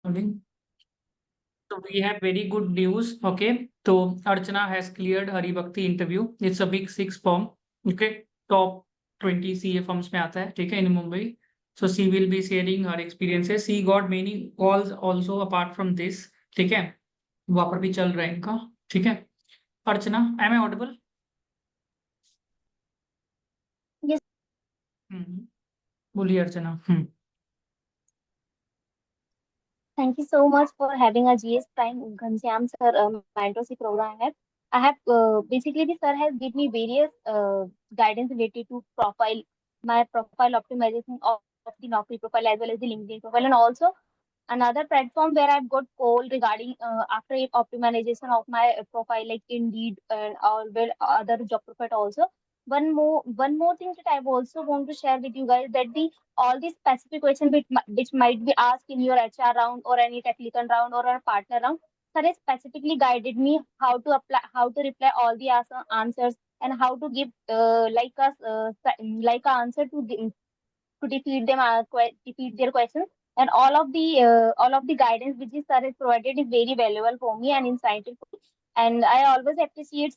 Morning. So we have very good news. Okay. So Archana has cleared Hari Bhakti interview. It's a big 6 firm. Okay. Top 20 CA firms में आता है. ठीक है, in Mumbai. So she will be sharing her experiences. She got many calls also apart from this. ठीक है. वहाँ पर भी चल रहा है इनका. ठीक है. अर्चना, am I audible? Yes. बोलिए अर्चना. Thank you so much for having a GS Prime Ghanshyam sir mentorship program. I have basically the sir has given me various guidance related to my profile optimization of the Naukri profile as well as the LinkedIn profile, and also another platform where I've got call regarding after optimization of my profile like Indeed and all well other job profile also. One more thing that I also want to share with you guys that the all these specific questions which might be asked in your HR round or any technical round or a partner round, sir has specifically guided me how to reply all the answers and how to give like a answer to defeat them defeat their questions, and all of the guidance which is sir has provided is very valuable for me and insightful for me. And I always appreciate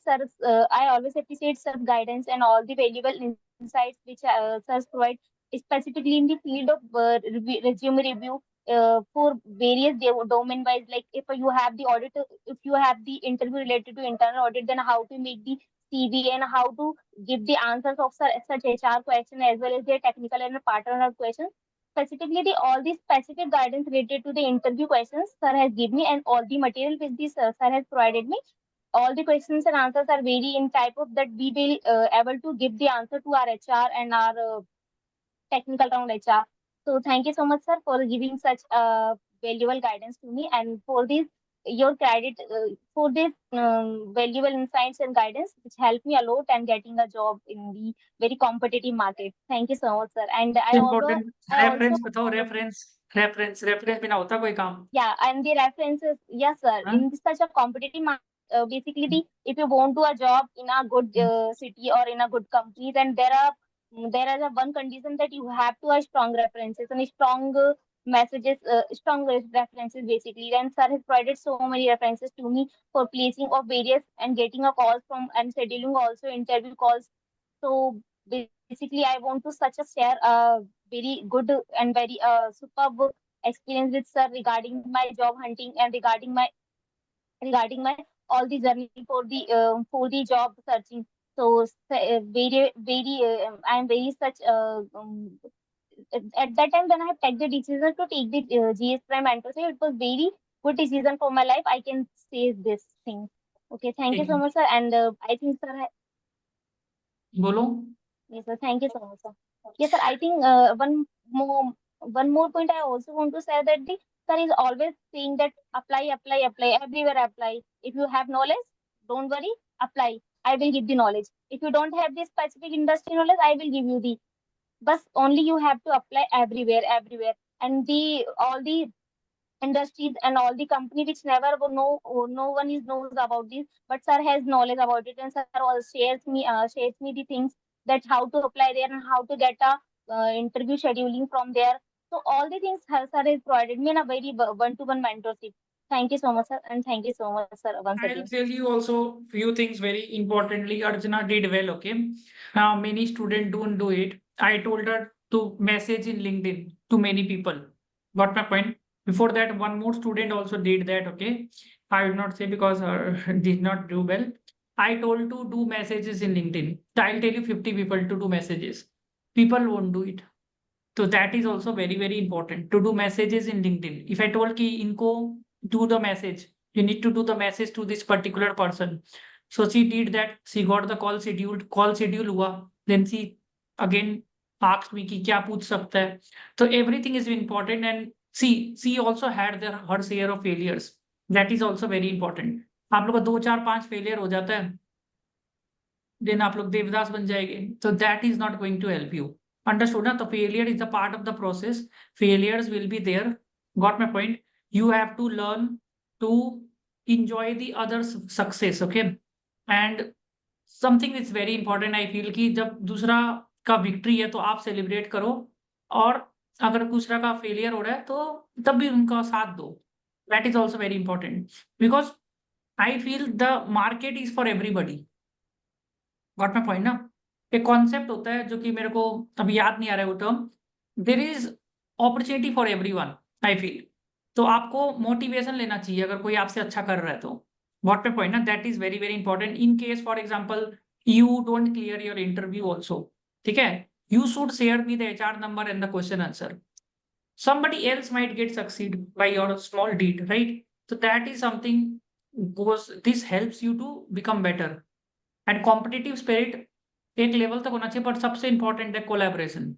sir guidance and all the valuable insights which sir provide specifically in the field of resume review for various domain wise, like if you have the audit, if you have the interview related to internal audit, then how to make the CV and how to give the answers of such HR question as well as their technical and partner questions. Specifically, all the specific guidance related to the interview questions sir has given me, and all the material which this sir has provided me. All the questions and answers are very in type of that we will able to give the answer to our HR and our technical round HR. So thank you so much, sir, for giving such valuable guidance to me and for this your credit for this valuable insights and guidance which helped me a lot and getting a job in the very competitive market. Thank you so much, sir. And Important I also reference बताओ. reference बिना होता कोई काम. yeah, and the references, yes, sir. हाँ? In such a competitive market, basically, if you want to a job in a good city or in a good company, then there is a one condition that you have to have strong references and strong messages, strong references basically. And sir has provided so many references to me for placing of various and getting a calls from and scheduling also interview calls. So basically, I want to such a share a very good and very superb experience with sir regarding my job hunting and regarding my all the journey for the job searching. So I am very such at that time when I have taken the decision to take the GS Prime mentorship, it was very good decision for my life. I can say this thing. Okay, thank you ठीक so है. much, sir. And I think, sir, बोलो. yes, sir. Thank you so much, sir. Yes, sir. I think more one more point I also want to say that the sir is always saying that apply, apply, apply, everywhere apply. If you have knowledge, don't worry, apply. I will give the knowledge. If you don't have the specific industry knowledge, I will give you the. But only you have to apply everywhere, everywhere. And the all the industries and all the company which never will know, no one is knows about this, but sir has knowledge about it, and sir also shares me the things that how to apply there and how to get a interview scheduling from there. So all the things sir has provided me in a very one-to-one mentorship. Thank you so much, sir, and thank you so much, sir, once I'll again. tell you also few things very importantly. Arjuna did well, okay? Now many students don't do it. I told her to message in LinkedIn to many people. Got my point? Before that, one more student also did that, okay? I will not say because did not do well. I told to do messages in LinkedIn. I'll tell you 50 people to do messages. People won't do it. So that is also very, very important to do messages in LinkedIn. If I told ki inko do the message, you need to do the message to this particular person. So she did that. She got the call scheduled. Call schedule हुआ. Then she again asked me कि क्या पूछ सकता है. So everything is important, and she also had her share of failures. That is also very important. आप लोग का 2 4 5 failure हो जाता है, then आप लोग देवदास बन जाएंगे. So that is not going to help you. Understood? Na? The failure is a part of the process. Failures will be there. Got my point? You have to learn to enjoy the other's success. Okay. And something is very important. I feel कि जब दूसरा का victory है तो आप celebrate करो, और अगर दूसरा का फेलियर हो रहा है तो तब भी उनका साथ दो, that is also very important, because I feel the market is for everybody. Got my point ना? एक कॉन्सेप्ट होता है जो कि मेरे को अभी याद नहीं आ रहा है वो term, there is opportunity for every one, I feel. तो आपको मोटिवेशन लेना चाहिए अगर कोई आपसे अच्छा कर रहा है तो। वॉट माई पॉइंट ना, that is very very important in case for example you don't clear your interview also, ठीक है, you should share me the HR number and the question answer. Somebody else might get succeed by your small deed, right? So that is something goes, this helps you to become better. And competitive spirit एक level तक होना चाहिए, पर सबसे important है collaboration.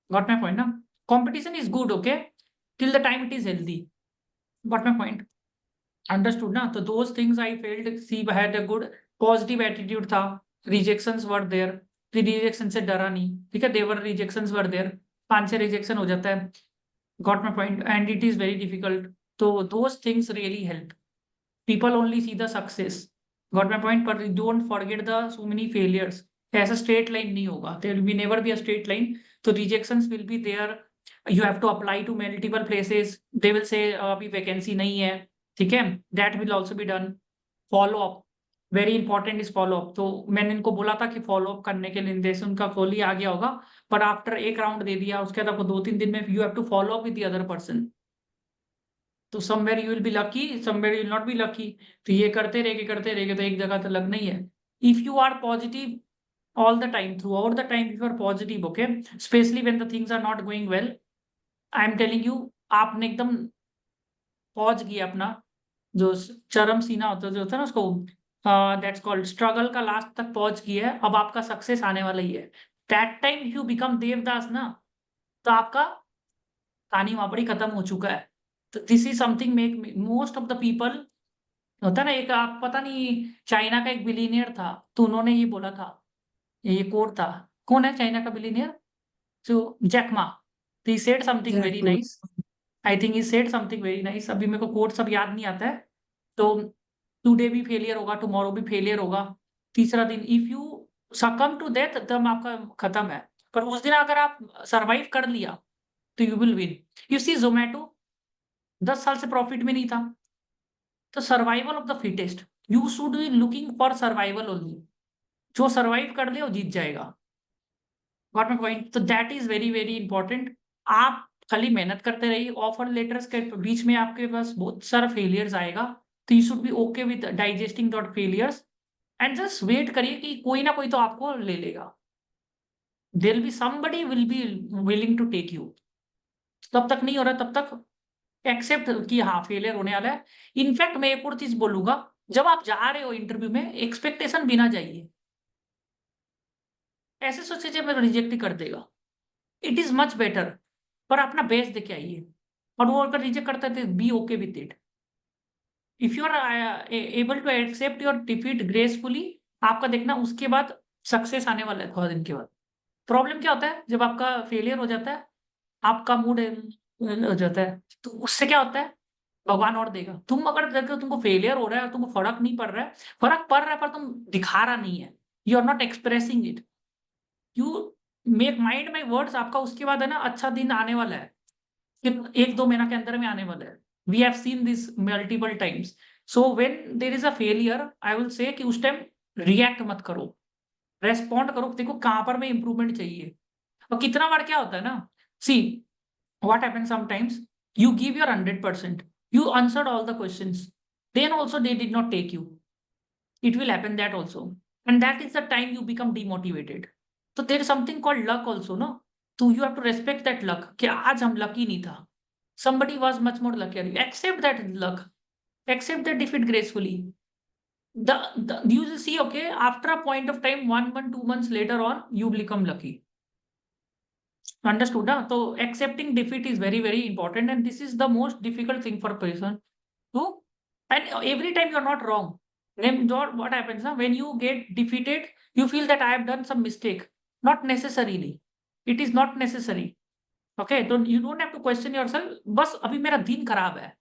Got my point ना? Competition is good, okay, till the time it is healthy. Got my point? Understood ना? तो those things I failed, she had a good positive attitude था, रिजेक्शंस वर देयर, रिजेक्शन से डरा नहीं, ठीक है, देवर rejections were there, 5 से rejection हो जाता है। Got my point? And it is very difficult, तो those things really help. people only see the success, got my point, but don't forget the so many failures। ऐसा straight line नहीं होगा, there will be never be a straight line, तो rejections will be there, you have to apply to multiple places, they will say अभी vacancy नहीं है, ठीक है, that will also be done। follow up, very important is follow up. तो मैंने इनको बोला था कि फॉलो अप करने के लिए, जैसे उनका कॉल ही आ गया होगा, पर आफ्टर एक राउंड दे दिया उसके बाद आपको 2-3 दिन में you have to follow up with the other person. तो somewhere you will be lucky, somewhere you will not be lucky. तो ये करते रहेंगे तो एक जगह तो लगना ही है। If you are positive all the time, throughout the time, if you are positive, okay, especially when the things are not going well, I am telling you, आपने एकदम पहुंच गया अपना जो चरम सीना होता है, जो होता है ना उसको, दैट्स कॉल्ड स्ट्रगल का लास्ट तक पहुंच गया है, अब आपका सक्सेस आने वाला ही है। That time you become Devdas ना, तो आपका कहानी वहां पर ही खत्म हो चुका है। तो this is something make most of the people, होता है ना, एक आप पता नहीं, चाइना का एक बिलीनियर था, तो उन्होंने ये बोला था, ये कोट था, कौन है चाइना का बिलीनियर, जो जैकमा, तो he said something very nice, I think he said something very nice, अभी मेरे को कोट सब याद नहीं आता है। तो टुडे भी फेलियर होगा, टुमारो भी फेलियर होगा, तीसरा दिन if you succumb to death तब आपका खत्म है, पर उस दिन अगर आप सरवाइव कर लिया तो you will win. You see Zomato 10 साल से प्रॉफिट में नहीं था, तो survival of the fittest, you should be looking for survival only, जो सर्वाइव कर ले वो जीत जाएगा। Got my point? तो that is very very important. आप खाली मेहनत करते रहिए, ऑफर लेटर्स के बीच में आपके पास बहुत सारा फेलियर्स आएगा, तो you should be okay with digesting that failures, and just wait करिए कि कोई ना कोई तो आपको ले लेगा, there will be somebody will be willing to take you. तब तक नहीं हो रहा, तब तक एक्सेप्ट कि हाँ फेलियर होने वाला है। इनफैक्ट मैं एक और चीज बोलूंगा, जब आप जा रहे हो इंटरव्यू में एक्सपेक्टेशन बिना जाइए, ऐसे सोचे जब मेरा रिजेक्ट ही कर देगा, इट इज मच बेटर, पर अपना बेस्ट देके आइए, और वो अगर रिजेक्ट करता है तो be okay with it. If you are able to accept your defeat gracefully, आपका देखना उसके बाद सक्सेस आने वाला है थोड़ा दिन के बाद। प्रॉब्लम क्या होता है, जब आपका फेलियर हो जाता है, आपका मूड हो जाता है, तो उससे क्या होता है, भगवान और देगा। तुम अगर देखो तुमको फेलियर हो रहा है और तुमको फर्क नहीं पड़ रहा है, फर्क पड़ रहा है पर तुम दिखा रहा नहीं है, you are not expressing it, you make mind my words, आपका उसके बाद है ना अच्छा दिन आने वाला है, कि 1-2 महीना के अंदर में आने वाला है। We have seen this multiple times. So when there is a failure, I will say कि उस टाइम रिएक्ट मत करो, रेस्पॉन्ड करो, देखो कहां पर में इंप्रूवमेंट चाहिए। और कितना बार क्या होता है ना, सी what happens sometimes, you give your 100%, you answered all the questions, then also they did not take you, it will happen that also, and that is the time you become demotivated। so there is something called luck also, no? So you have to respect that luck कि आज हम lucky नहीं था, somebody was much more luckier, you accept that luck, accept that defeat gracefully। the you will see, okay, after a point of time, 1-2 months later on, you become lucky। Understood? Huh? So accepting defeat is very, very important, and this is the most difficult thing for a person to. And every time you're not wrong. Then what happens? Huh? When you get defeated, you feel that I have done some mistake. Not necessarily. It is not necessary. Okay, तो you don't have to question yourself. बस अभी मेरा दिन खराब है,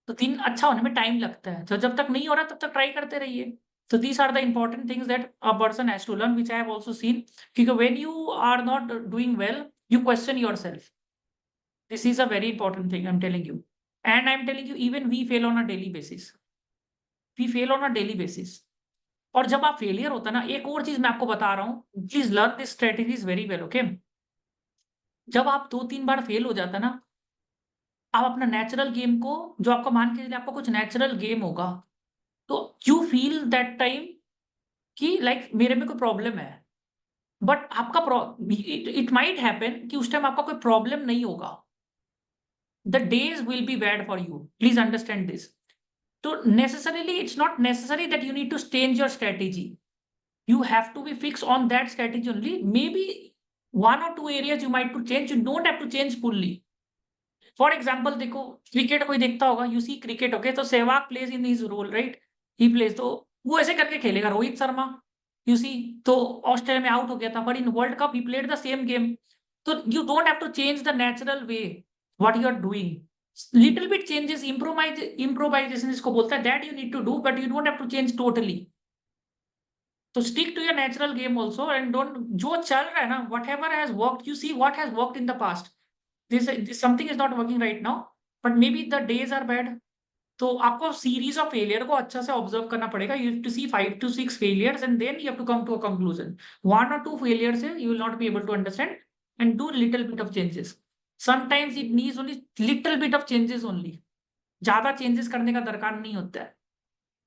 तो दिन अच्छा होने में टाइम लगता है, तो जब तक नहीं हो रहा तब तक ट्राई करते रहिए। तो these are the important things that a person has to learn, which I have also seen, because when you are not doing well, you question yourself, This is a very important thing I'm telling you. And I'm telling you, even we fail on a daily basis. We fail on a daily basis. और जब आप failure होता है ना, एक और चीज मैं आपको बता रहा हूँ, please learn this strategies very well, okay? जब आप 2-3 बार फेल हो जाता है ना, आप अपना नेचुरल गेम को, जो आपको मान के चलिए आपका कुछ नेचुरल गेम होगा, तो यू फील दैट टाइम कि लाइक मेरे में कोई प्रॉब्लम है, बट आपका इट माइट हैपन कि उस टाइम आपका कोई प्रॉब्लम नहीं होगा। The days will be bad for you, please understand this. तो necessarily it's not necessary that you need to change your strategy, you have to be fixed on that strategy only. Maybe 1 or 2 areas you might to change, you don't have to change fully. For example, देखो cricket कोई देखता होगा, you see cricket, okay? तो Sehwag plays in his role, right? He plays, तो वो ऐसे करके खेलेगा। रोहित शर्मा, you see, तो ऑस्ट्रेलिया में आउट हो गया था, but in World Cup he played the same game. तो you don't have to change the natural way what you are doing. Little bit changes, improvisation इसको बोलता है, that you need to do, but you don't have to change totally. तो stick to your natural game also and don't, जो चल रहा है ना, whatever has worked, you see what has worked in the past, this something is not working right now, but may be the days are bad. तो आपको series of failure को अच्छा से ऑब्जर्व करना पड़ेगा। You to see 5 to 6 failures and then you have to come to a conclusion. 1 or 2 failures you will not be able to understand and do little bit of changes. Sometimes it needs only little bit of changes only. ज्यादा changes करने का दरकार नहीं होता है,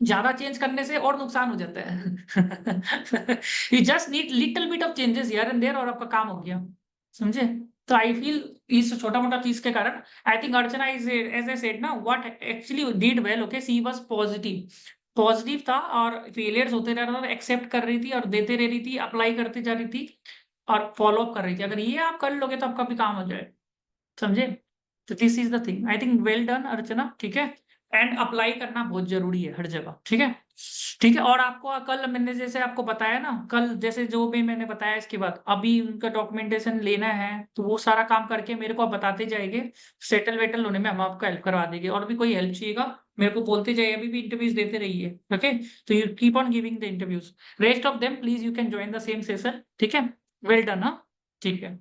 ज्यादा change करने से और नुकसान हो जाता है। You just need little bit of changes here and there और आपका काम हो गया, समझे? तो आई फील इस छोटा मोटा चीज के कारण I think Archana is, as I said ना, what actually did well, okay, she was positive, positive था और फेलियर्स होते रह रहा था, एक्सेप्ट कर रही थी और देते रह रही थी, अप्लाई करती जा रही थी और फॉलो अप कर रही थी। अगर ये आप कर लोगे तो आपका भी काम हो जाए, समझे? तो this is the thing, I think well done Archana, ठीक है? एंड अप्लाई करना बहुत जरूरी है हर जगह, ठीक है? ठीक है। और आपको कल मैंने जैसे आपको बताया ना, कल जैसे जो भी मैंने बताया, इसके बाद अभी उनका डॉक्यूमेंटेशन लेना है, तो वो सारा काम करके मेरे को आप बताते जाएंगे, सेटल वेटल होने में हम आपको हेल्प करवा देंगे। और भी कोई हेल्प चाहिएगा मेरे को बोलते जाइए, अभी भी इंटरव्यूज देते रहिए, ओके? तो you keep on giving the interviews, rest of them please you can join the same session, ठीक है? वेल डन, हाँ, ठीक है।